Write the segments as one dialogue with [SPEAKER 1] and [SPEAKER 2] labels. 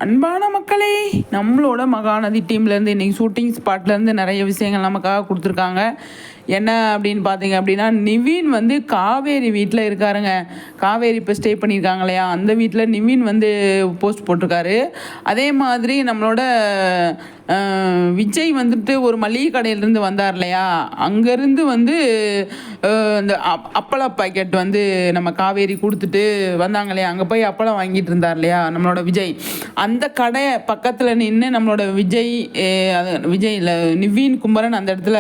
[SPEAKER 1] அன்பான மக்களே, நம்மளோட மகாநதி டீம்லேருந்து இன்றைக்கி ஷூட்டிங் ஸ்பாட்லேருந்து நிறைய விஷயங்கள் நமக்காக கொடுத்துருக்காங்க. என்ன அப்படின்னு பார்த்தீங்க அப்படின்னா, நிவின் வந்து காவேரி வீட்டில் இருக்காருங்க. காவேரி இப்போ ஸ்டே பண்ணியிருக்காங்க இல்லையா, அந்த வீட்டில் நிவின் வந்து போஸ்ட் போட்டிருக்காரு. அதே மாதிரி நம்மளோட விஜய் வந்துட்டு ஒரு மளிகை கடையிலேருந்து வந்தார் இல்லையா, அங்கேருந்து வந்து இந்த அப்பள பாக்கெட் வந்து நம்ம காவேரி கொடுத்துட்டு வந்தாங்க இல்லையா, அங்கே போய் அப்பளம் வாங்கிட்டு இருந்தார் இல்லையா நம்மளோட விஜய். அந்த கடை பக்கத்தில் நின்று நம்மளோட விஜய் இல்லை நிவின் குமரன் அந்த இடத்துல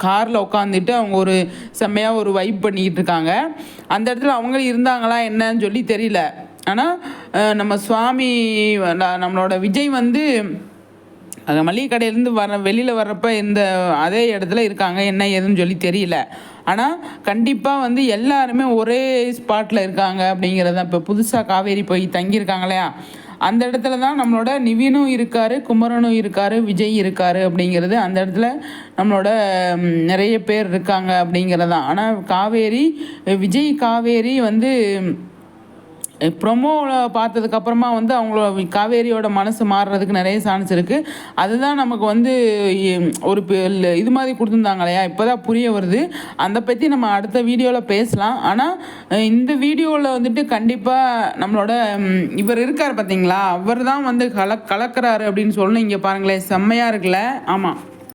[SPEAKER 1] காரில் உட்காந்துட்டு அவங்க ஒரு செம்மையாக ஒரு வைப் பண்ணிக்கிட்டு இருக்காங்க. அந்த இடத்துல அவங்களும் இருந்தாங்களா என்னன்னு சொல்லி தெரியல. ஆனால் நம்ம நம்மளோட விஜய் வந்து அந்த மளிகை கடையிலேருந்து வெளியில் வர்றப்ப அதே இடத்துல இருக்காங்க, என்ன ஏதுன்னு சொல்லி தெரியல. ஆனால் கண்டிப்பாக வந்து எல்லாருமே ஒரே ஸ்பாட்டில் இருக்காங்க அப்படிங்கிறத. இப்போ புதுசாக காவேரி போய் தங்கியிருக்காங்க இல்லையா, அந்த இடத்துல தான் நம்மளோட நிவினும் இருக்கார், குமரனும் இருக்கார், விஜய் இருக்கார் அப்படிங்கிறது. அந்த இடத்துல நம்மளோட நிறைய பேர் இருக்காங்க அப்படிங்கிறதான். ஆனால் விஜய் காவேரி வந்து ப்ரொமோவில் பார்த்ததுக்கப்புறமா வந்து அவங்களோட காவேரியோட மனசு மாறுறதுக்கு நிறைய சான்ஸ் இருக்குது. அதுதான் நமக்கு வந்து ஒரு இது மாதிரி கொடுத்துருந்தாங்க இல்லையா, இப்போ தான் புரிய வருது. அதை பற்றி நம்ம அடுத்த வீடியோவில் பேசலாம். ஆனால் இந்த வீடியோவில் வந்துட்டு கண்டிப்பாக நம்மளோட இவர் இருக்கார் பார்த்தீங்களா, அவர் தான் வந்து கலக்கிறாரு அப்படின்னு சொல்லணும். இங்கே பாருங்களேன், செம்மையாக இருக்குல்ல. ஆமாம்.